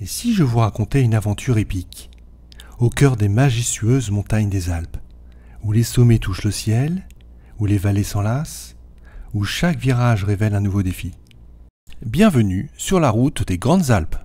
Et si je vous racontais une aventure épique, au cœur des majestueuses montagnes des Alpes, où les sommets touchent le ciel, où les vallées s'enlacent, où chaque virage révèle un nouveau défi. Bienvenue sur la route des Grandes Alpes.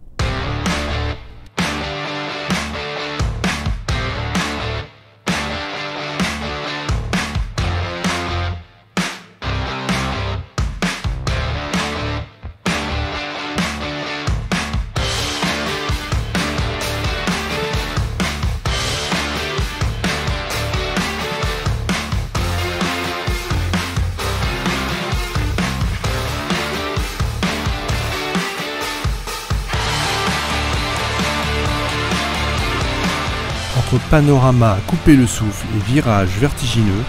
Entre panorama à couper le souffle et virages vertigineux,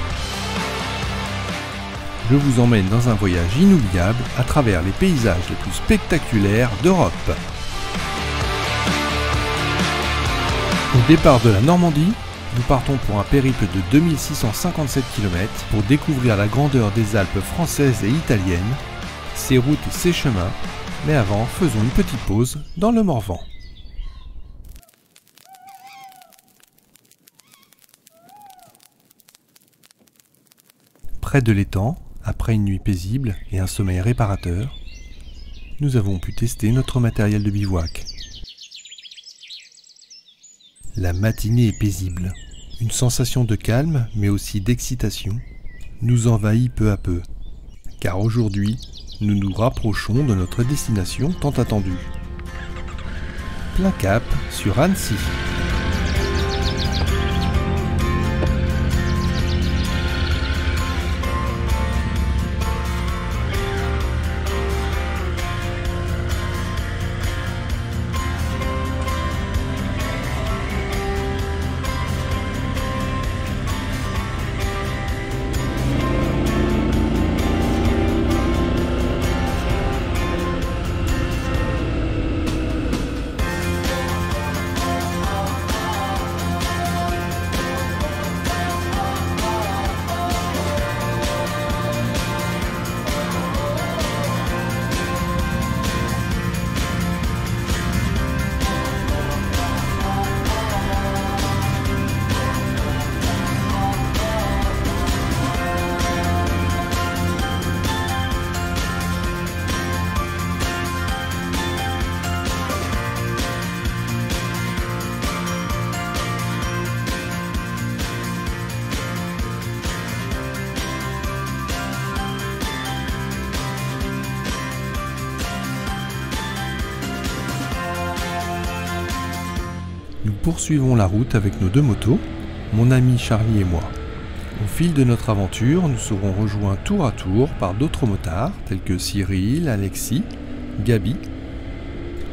je vous emmène dans un voyage inoubliable à travers les paysages les plus spectaculaires d'Europe. Au départ de la Normandie, nous partons pour un périple de 2657 km pour découvrir la grandeur des Alpes françaises et italiennes, ses routes et ses chemins, mais avant, faisons une petite pause dans le Morvan. Près de l'étang, après une nuit paisible et un sommeil réparateur, nous avons pu tester notre matériel de bivouac. La matinée est paisible. Une sensation de calme, mais aussi d'excitation, nous envahit peu à peu. Car aujourd'hui, nous nous rapprochons de notre destination tant attendue. Plein cap sur Annecy. Nous poursuivons la route avec nos deux motos, mon ami Charlie et moi. Au fil de notre aventure, nous serons rejoints tour à tour par d'autres motards, tels que Cyril, Alexis, Gabi.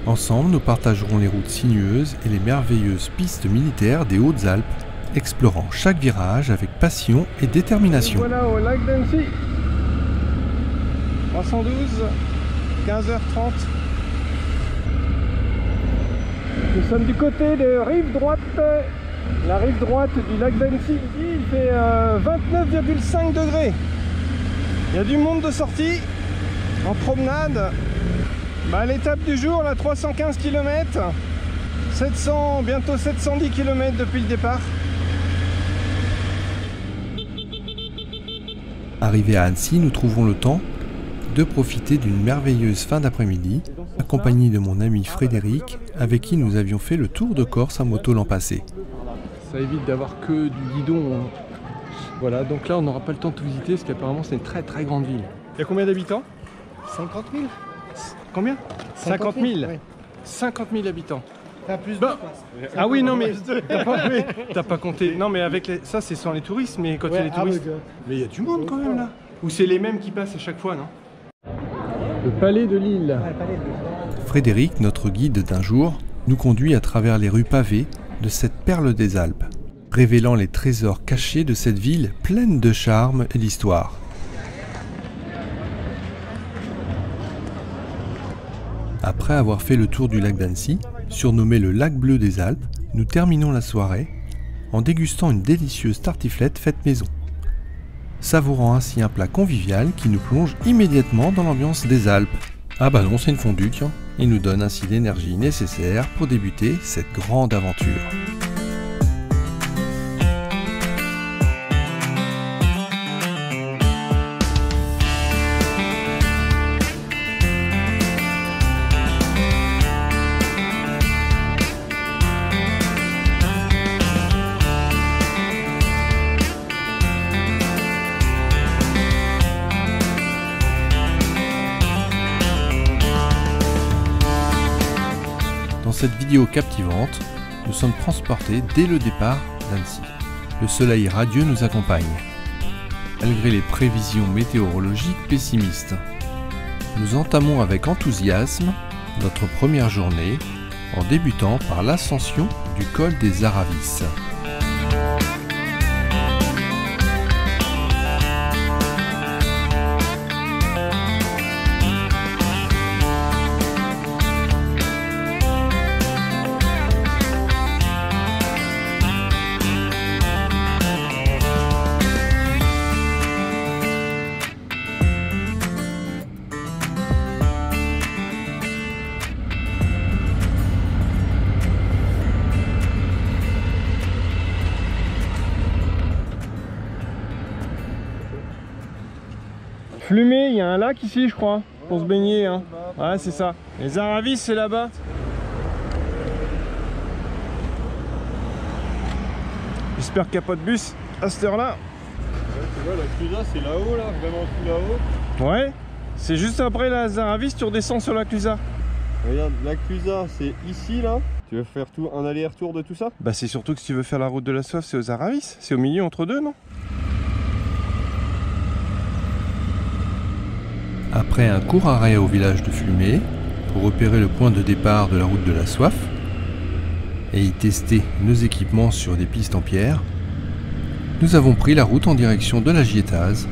Ensemble, nous partagerons les routes sinueuses et les merveilleuses pistes militaires des Hautes-Alpes, explorant chaque virage avec passion et détermination. Voilà au lac d'Annecy, 312, 15h30. Nous sommes du côté de rive droite, la rive droite du lac d'Annecy. Il fait 29,5 degrés. Il y a du monde de sortie en promenade. L'étape du jour, la 315 km, bientôt 710 km depuis le départ. Arrivés à Annecy, nous trouvons le temps de profiter d'une merveilleuse fin d'après-midi, accompagné de mon ami Frédéric, avec qui nous avions fait le tour de Corse à moto l'an passé. Ça évite d'avoir que du guidon. Voilà, donc là on n'aura pas le temps de tout visiter, parce qu'apparemment c'est une très très grande ville. Il y a combien d'habitants? 50 000. Combien? 50 000. Oui. 50 000 habitants. T'as plus Bah, de ah oui, non mais t'as pas compté. Non mais avec ça c'est sans les touristes, mais quand il y a les touristes. Mais il y a du monde quand même là. Ou c'est les mêmes qui passent à chaque fois, non? Le palais de Lille. Frédéric, notre guide d'un jour, nous conduit à travers les rues pavées de cette perle des Alpes, révélant les trésors cachés de cette ville pleine de charme et d'histoire. Après avoir fait le tour du lac d'Annecy, surnommé le lac bleu des Alpes, nous terminons la soirée en dégustant une délicieuse tartiflette faite maison, savourant ainsi un plat convivial qui nous plonge immédiatement dans l'ambiance des Alpes. Ah bah non, c'est une fondue, tiens. Il nous donne ainsi l'énergie nécessaire pour débuter cette grande aventure. Dans cette vidéo captivante, nous sommes transportés dès le départ d'Annecy. Le soleil radieux nous accompagne, malgré les prévisions météorologiques pessimistes. Nous entamons avec enthousiasme notre première journée en débutant par l'ascension du col des Aravis. Flumé, il y a un lac ici je crois, pour se baigner. Hein. Ouais, c'est ça. Les Aravis c'est là-bas. J'espère qu'il n'y a pas de bus à cette heure-là. Ouais, tu vois, la Clusa c'est là-haut, là, vraiment tout là-haut. Ouais, c'est juste après la Aravis, tu redescends sur la Clusa. Regarde, la Clusa c'est ici là. Tu veux faire tout un aller-retour de tout ça? Bah c'est surtout que si tu veux faire la route de la soif, c'est aux Aravis. C'est au milieu entre deux, non? Après un court arrêt au village de Flumé, pour repérer le point de départ de la route de la soif, et y tester nos équipements sur des pistes en pierre, nous avons pris la route en direction de la Gietaz,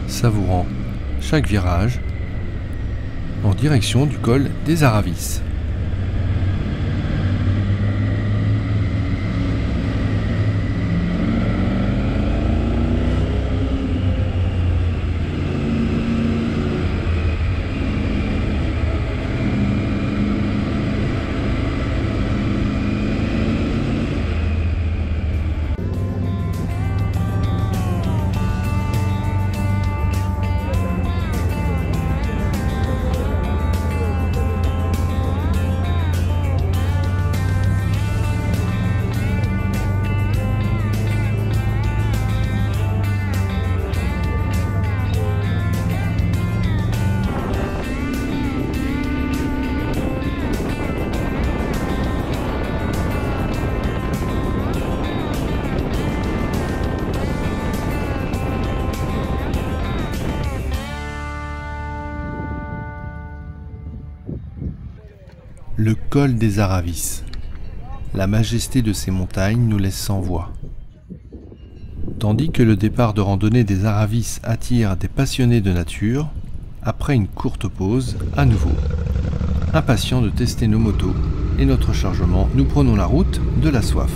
savourant chaque virage, en direction du col des Aravis. Le col des Aravis. La majesté de ces montagnes nous laisse sans voix. Tandis que le départ de randonnée des Aravis attire des passionnés de nature, après une courte pause, à nouveau, impatients de tester nos motos et notre chargement, nous prenons la route de la soif.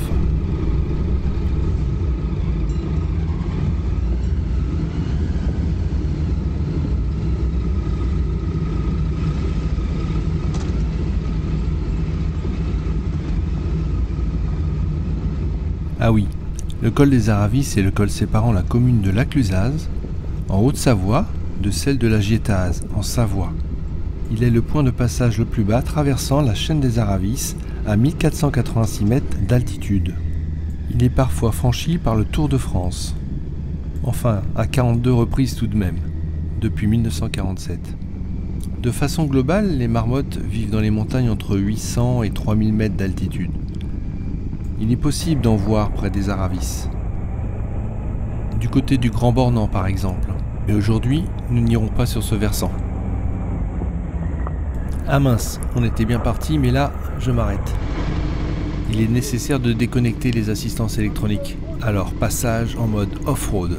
Ah oui, le col des Aravis est le col séparant la commune de Laclusaz, en Haute-Savoie, de celle de la Gietaz, en Savoie. Il est le point de passage le plus bas traversant la chaîne des Aravis à 1486 mètres d'altitude. Il est parfois franchi par le Tour de France. Enfin, à 42 reprises tout de même, depuis 1947. De façon globale, les marmottes vivent dans les montagnes entre 800 et 3000 mètres d'altitude. Il est possible d'en voir près des Aravis. Du côté du Grand Bornand par exemple. Mais aujourd'hui, nous n'irons pas sur ce versant. Ah mince, on était bien parti, mais là, je m'arrête. Il est nécessaire de déconnecter les assistances électroniques. Alors, passage en mode off-road.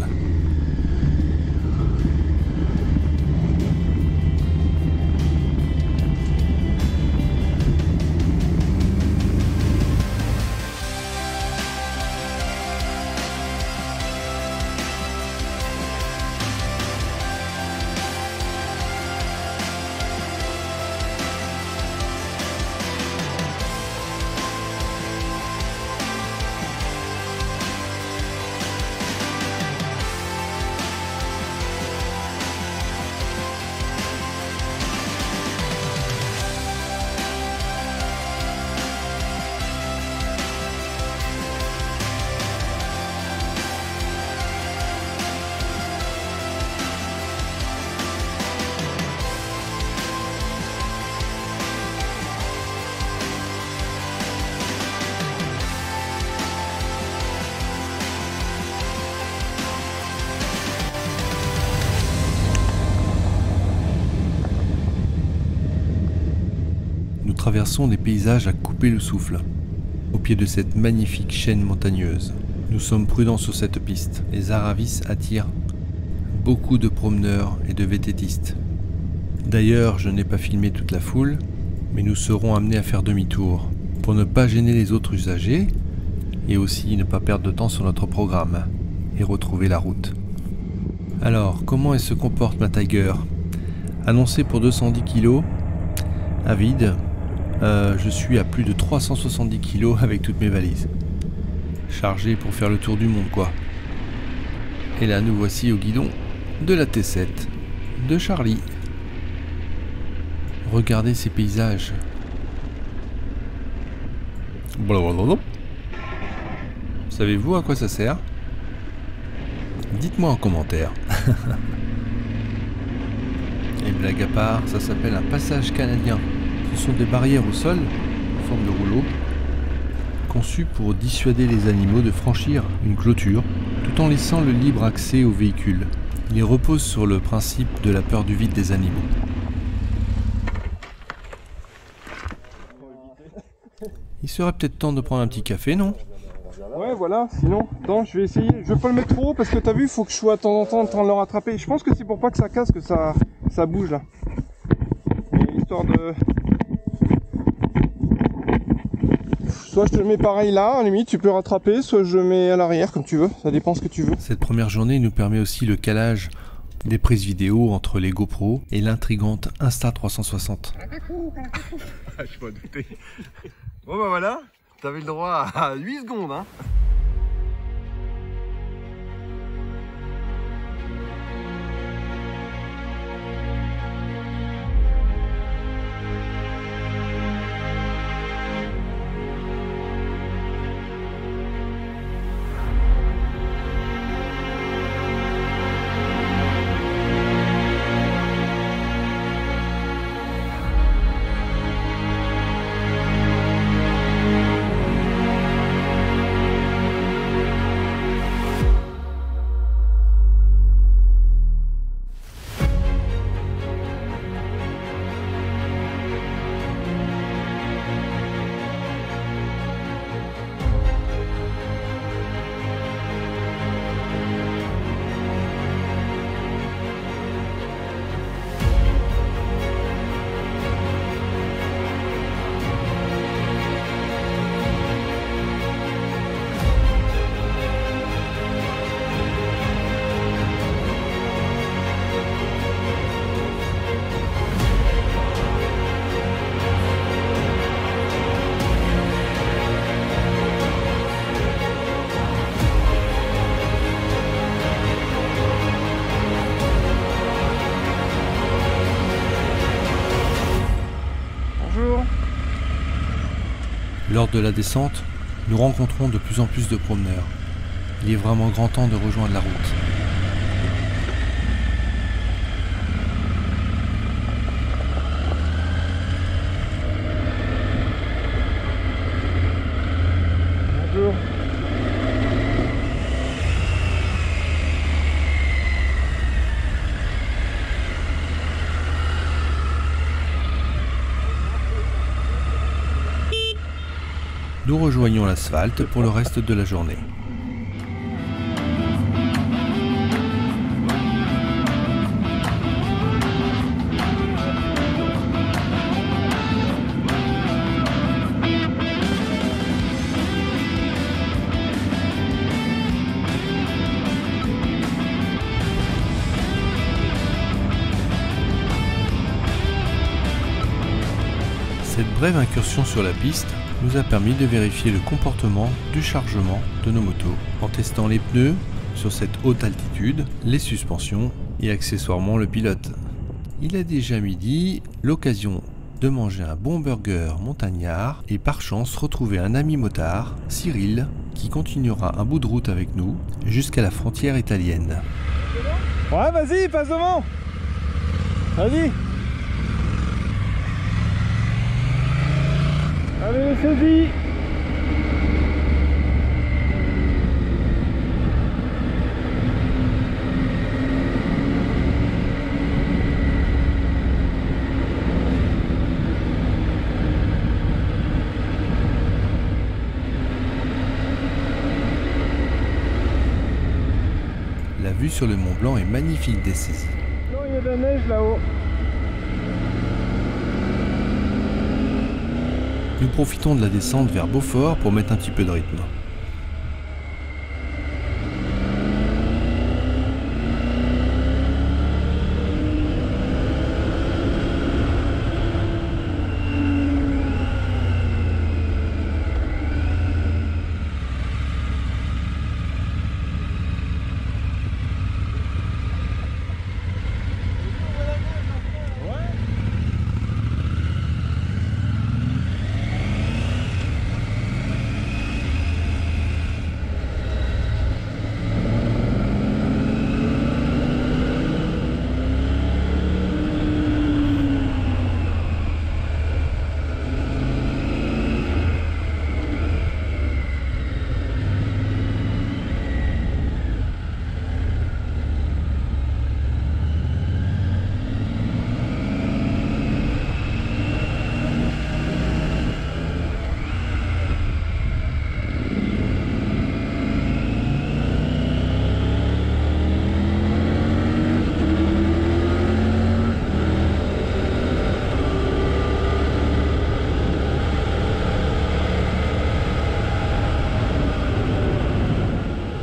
traversons des paysages à couper le souffle. Au pied de cette magnifique chaîne montagneuse, nous sommes prudents sur cette piste. Les Aravis attirent beaucoup de promeneurs et de vététistes. D'ailleurs, je n'ai pas filmé toute la foule, mais nous serons amenés à faire demi-tour pour ne pas gêner les autres usagers et aussi ne pas perdre de temps sur notre programme et retrouver la route. Alors, comment elle se comporte ma Tiger? Annoncée pour 210 kg, à vide, je suis à plus de 370 kg avec toutes mes valises. Chargé pour faire le tour du monde quoi. Et là nous voici au guidon de la T7 de Charlie. Regardez ces paysages. Blablabla. Savez-vous à quoi ça sert? Dites-moi en commentaire. Et blague à part, ça s'appelle un passage canadien. Ce sont des barrières au sol, en forme de rouleau, conçues pour dissuader les animaux de franchir une clôture, tout en laissant le libre accès aux véhicules. Il repose sur le principe de la peur du vide des animaux. Il serait peut-être temps de prendre un petit café, non? Ouais, voilà, sinon, attends, je vais essayer. Je vais pas le mettre trop haut parce que t'as vu, il faut que je sois de temps en temps en train de le rattraper. Je pense que c'est pour pas que ça casse que ça bouge là. Et histoire de... Soit je te le mets pareil là, à la limite, tu peux rattraper, soit je le mets à l'arrière, comme tu veux. Ça dépend ce que tu veux. Cette première journée nous permet aussi le calage des prises vidéo entre les GoPro et l'intrigante Insta360. Je m'en doutais. Bon bah voilà, t'avais le droit à 8 secondes hein. Lors de la descente, nous rencontrons de plus en plus de promeneurs. Il est vraiment grand temps de rejoindre la route. Bonjour. Nous rejoignons l'asphalte pour le reste de la journée. Cette brève incursion sur la piste nous a permis de vérifier le comportement du chargement de nos motos en testant les pneus sur cette haute altitude, les suspensions et accessoirement le pilote. Il est déjà midi, l'occasion de manger un bon burger montagnard et par chance retrouver un ami motard, Cyril, qui continuera un bout de route avec nous jusqu'à la frontière italienne. Ouais, vas-y, passe devant. Vas-y. Allez, saisis. sur le Mont Blanc est magnifique dès saisie. Non, il y a de la neige là-haut. Nous profitons de la descente vers Beaufort pour mettre un petit peu de rythme.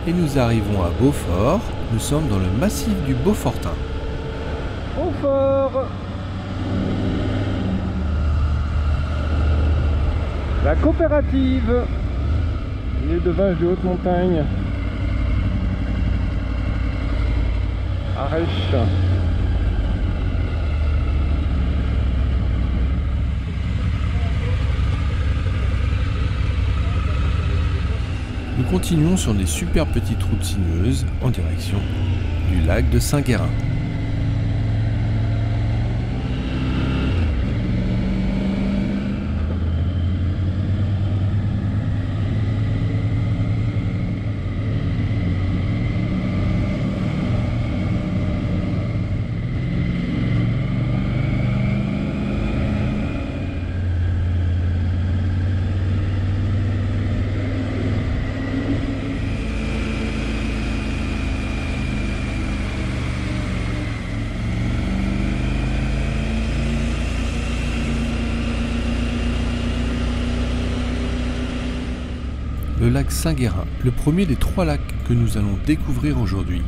Et nous arrivons à Beaufort. Nous sommes dans le massif du Beaufortin. Beaufort. La coopérative. Il est de vaches de haute montagne. Arèche. Nous continuons sur des super petites routes sinueuses en direction du lac de Saint-Guérin. Le lac Saint-Guérin, le premier des 3 lacs que nous allons découvrir aujourd'hui.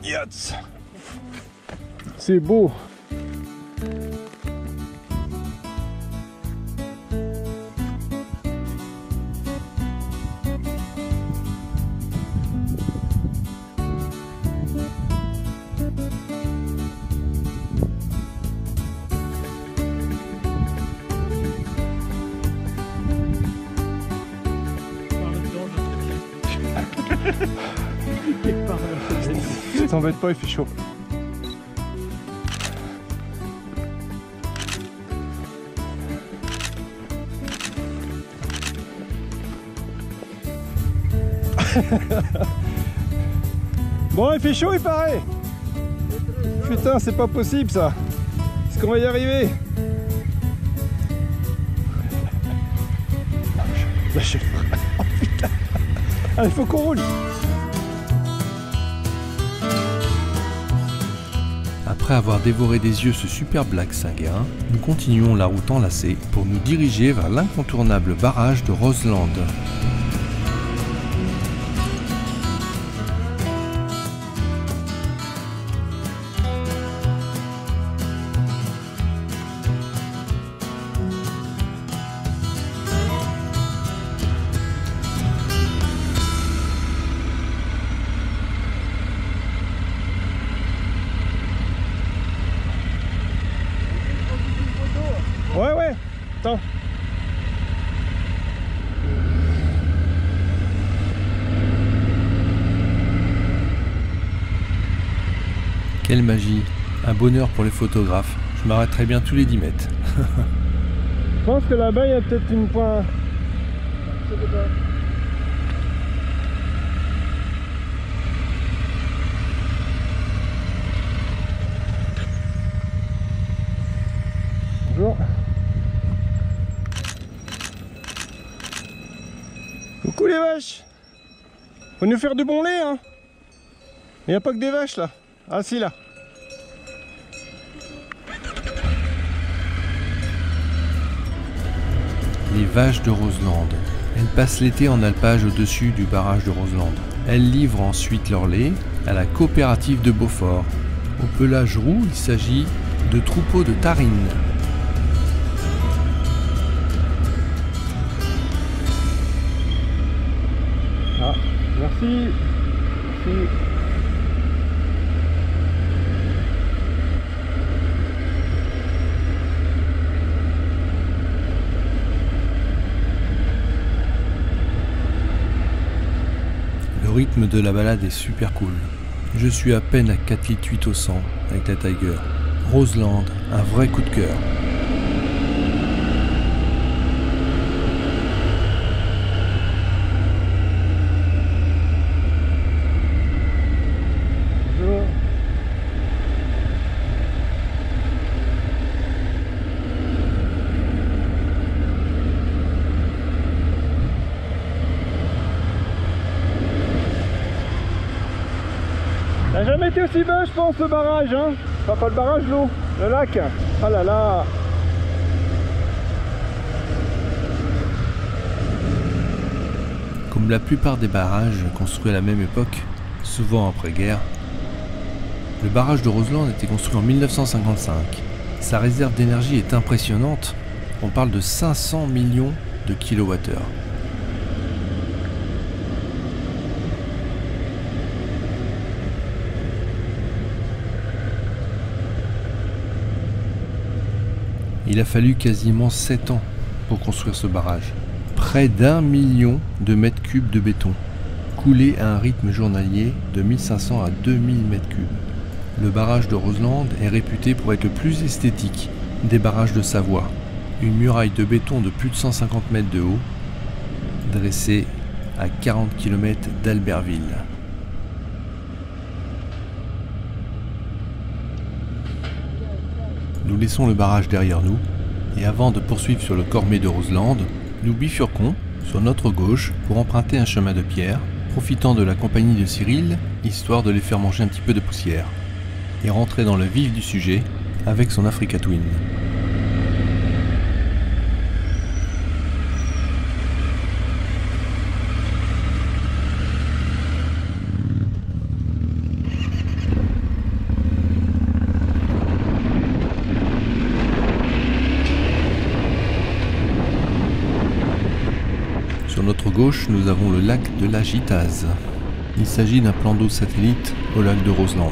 Yes. C'est beau. T'embête pas, il fait chaud. Bon, il fait chaud, il paraît. Putain, c'est pas possible ça. Est-ce qu'on va y arriver? Lâchez. Oh putain. Ah, il faut qu'on roule. Après avoir dévoré des yeux ce superbe lac Saint-Guérin, nous continuons la route enlacée pour nous diriger vers l'incontournable barrage de Roseland. Ouais, attends. Quelle magie, un bonheur pour les photographes. Je m'arrêterai bien tous les 10 mètres. Je pense que là-bas, il y a peut-être une pointe. Je sais pas. Bonjour. Faut nous faire du bon lait, hein. Il n'y a pas que des vaches là. Ah si, là. Les vaches de Roseland. Elles passent l'été en alpage au-dessus du barrage de Roseland. Elles livrent ensuite leur lait à la coopérative de Beaufort. Au pelage roux, il s'agit de troupeaux de tarines. Ah, merci. Merci. Le rythme de la balade est super cool. Je suis à peine à 4,8 litres au 100 avec la Tiger. Roseland, un vrai coup de cœur. Bonjour. Ça n'a jamais été aussi bas, je pense, le barrage, hein. Enfin, pas le barrage, l'eau, le lac. Ah là là. Comme la plupart des barrages construits à la même époque, souvent après-guerre, le barrage de Roseland a été construit en 1955. Sa réserve d'énergie est impressionnante. On parle de 500 millions de kilowattheures. Il a fallu quasiment 7 ans pour construire ce barrage. Près d'1 million de mètres cubes de béton, coulé à un rythme journalier de 1500 à 2000 mètres cubes. Le barrage de Roseland est réputé pour être le plus esthétique des barrages de Savoie. Une muraille de béton de plus de 150 mètres de haut, dressée à 40 km d'Albertville. Nous laissons le barrage derrière nous et avant de poursuivre sur le Cormet de Roseland, nous bifurquons sur notre gauche pour emprunter un chemin de pierre, profitant de la compagnie de Cyril, histoire de les faire manger un petit peu de poussière, et rentrer dans le vif du sujet avec son Africa Twin. Sur notre gauche, nous avons le lac de la Gitaz. Il s'agit d'un plan d'eau satellite au lac de Roseland.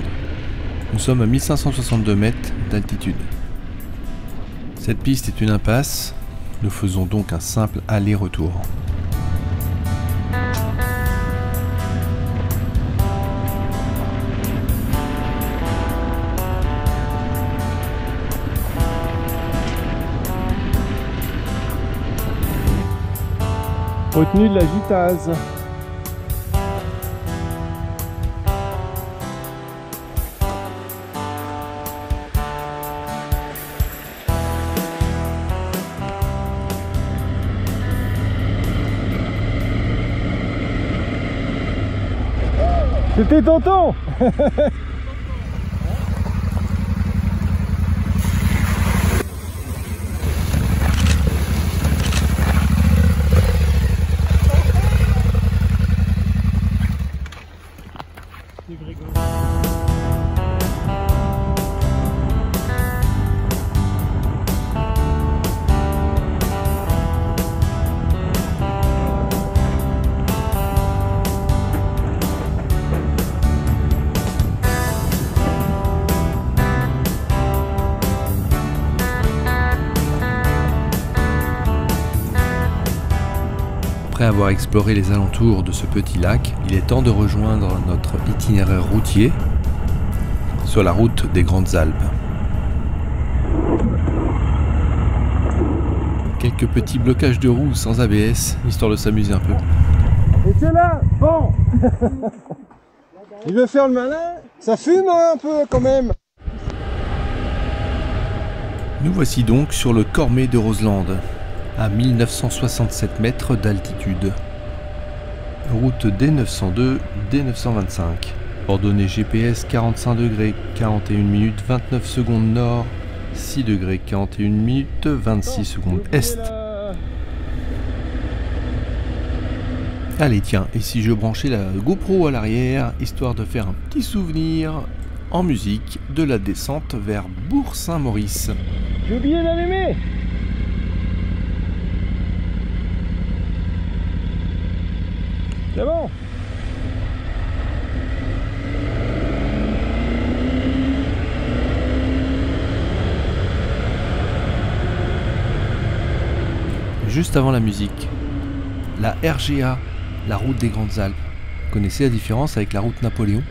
Nous sommes à 1562 mètres d'altitude. Cette piste est une impasse. Nous faisons donc un simple aller-retour. Retenue de la Gitaz. C'était tentant. Après avoir exploré les alentours de ce petit lac, il est temps de rejoindre notre itinéraire routier sur la route des Grandes Alpes. Quelques petits blocages de roues sans ABS, histoire de s'amuser un peu. Et c'est là. Bon. Il veut faire le malin. Ça fume un peu quand même. Nous voici donc sur le Cormet de Roseland, à 1967 mètres d'altitude. route D902, D925. Coordonnées GPS 45 degrés, 41 minutes 29 secondes nord, 6 degrés 41 minutes 26 secondes est. Allez tiens, et si je branchais la GoPro à l'arrière, histoire de faire un petit souvenir en musique de la descente vers Bourg-Saint-Maurice. J'ai oublié d'allumer. C'est bon. Juste avant la musique, la RGA, la route des Grandes Alpes. Vous connaissez la différence avec la route Napoléon?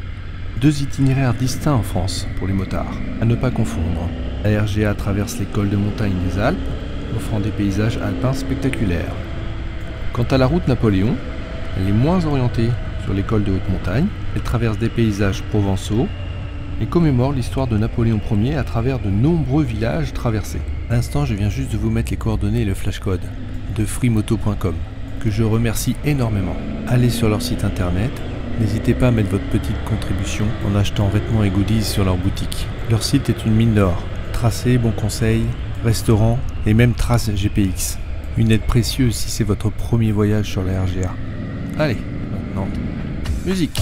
Deux itinéraires distincts en France pour les motards, à ne pas confondre. La RGA traverse les cols de montagne des Alpes, offrant des paysages alpins spectaculaires. Quant à la route Napoléon, elle est moins orientée sur les cols de haute montagne, elle traverse des paysages provençaux et commémore l'histoire de Napoléon Ier à travers de nombreux villages traversés. À l'instant, je viens juste de vous mettre les coordonnées et le flashcode de freemoto.com, que je remercie énormément. Allez sur leur site internet, n'hésitez pas à mettre votre petite contribution en achetant vêtements et goodies sur leur boutique. Leur site est une mine d'or. Tracés, bons conseils, restaurants et même traces GPX. Une aide précieuse si c'est votre premier voyage sur la RGA. Allez, maintenant, musique.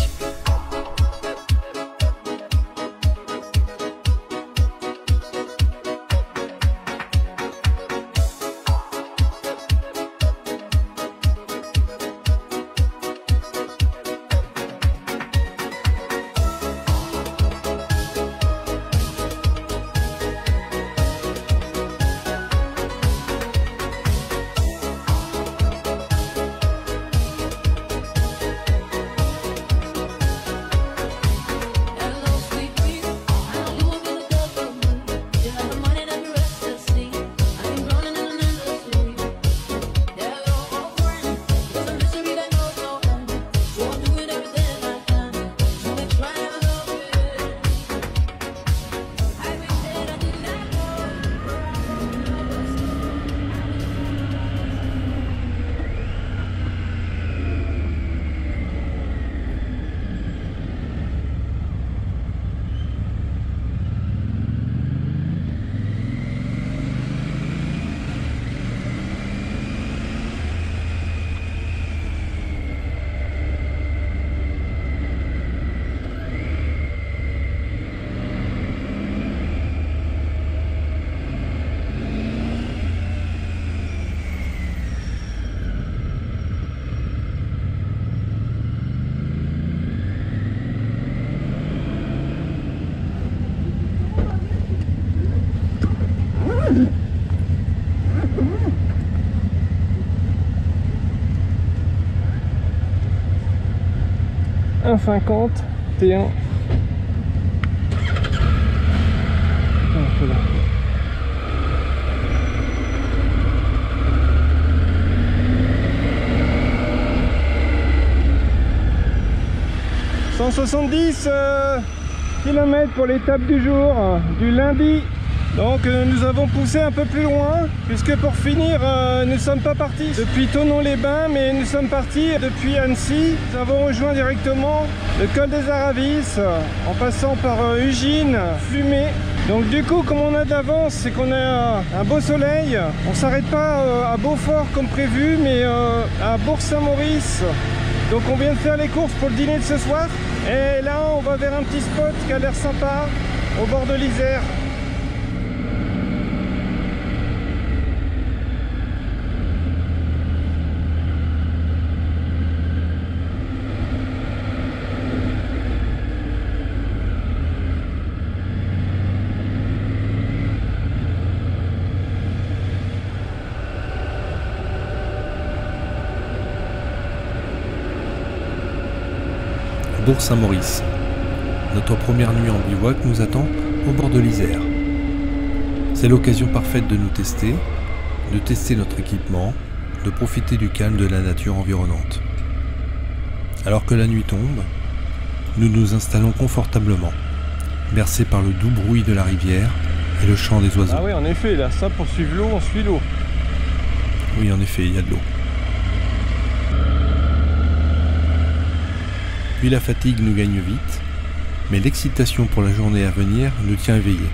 « 1,50 T1 ». Voilà. « 170 km pour l'étape du jour, du lundi. Donc nous avons poussé un peu plus loin, puisque pour finir, nous ne sommes pas partis depuis Thonon-les-Bains, mais nous sommes partis depuis Annecy. Nous avons rejoint directement le col des Aravis, en passant par Ugine, Flumet. Donc du coup, comme on a d'avance, c'est qu'on a un beau soleil. On ne s'arrête pas à Beaufort comme prévu, mais à Bourg-Saint-Maurice. Donc on vient de faire les courses pour le dîner de ce soir. Et là, on va vers un petit spot qui a l'air sympa, au bord de l'Isère. Bourg-Saint-Maurice. Notre première nuit en bivouac nous attend au bord de l'Isère. C'est l'occasion parfaite de nous tester, de tester notre équipement, de profiter du calme de la nature environnante. Alors que la nuit tombe, nous nous installons confortablement, bercés par le doux bruit de la rivière et le chant des oiseaux. Ah oui, en effet, là, ça pour suivre l'eau, on suit l'eau. Oui, en effet, il y a de l'eau. Puis la fatigue nous gagne vite, mais l'excitation pour la journée à venir nous tient éveillés.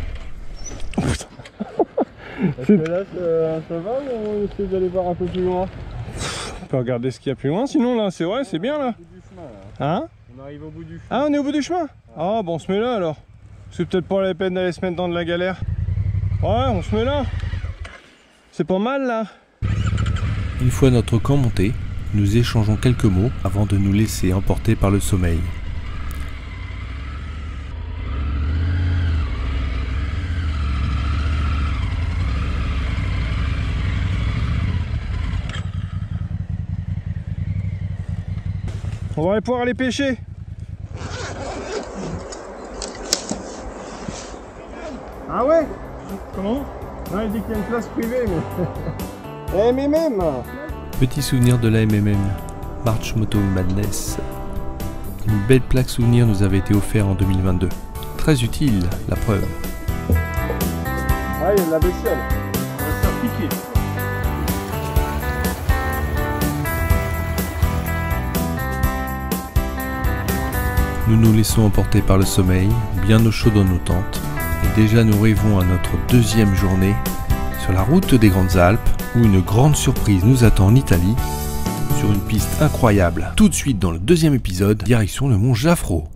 Est-ce que là ça va ou on essaie d'aller voir un peu plus loin? On peut regarder ce qu'il y a plus loin, sinon là c'est vrai, c'est bien là. Hein? On arrive au bout du chemin. Ah, on est au bout du chemin? Ah bon, on se met là alors. C'est peut-être pas la peine d'aller se mettre dans de la galère. Ouais, on se met là. C'est pas mal là. Une fois notre camp monté, nous échangeons quelques mots avant de nous laisser emporter par le sommeil. On va pouvoir aller pêcher. Ah ouais? Comment? Non, il dit qu'il y a une place privée, mais... MMM. Petit souvenir de la MMM, March Moto Madness. Une belle plaque souvenir nous avait été offerte en 2022. Très utile, la preuve. Ah, il y a de la bestiole. On va se faire piquer. Nous nous laissons emporter par le sommeil, bien au chaud dans nos tentes. Et déjà nous rêvons à notre deuxième journée sur la route des Grandes Alpes, où une grande surprise nous attend en Italie, sur une piste incroyable. Tout de suite dans le deuxième épisode, direction le mont Jafro.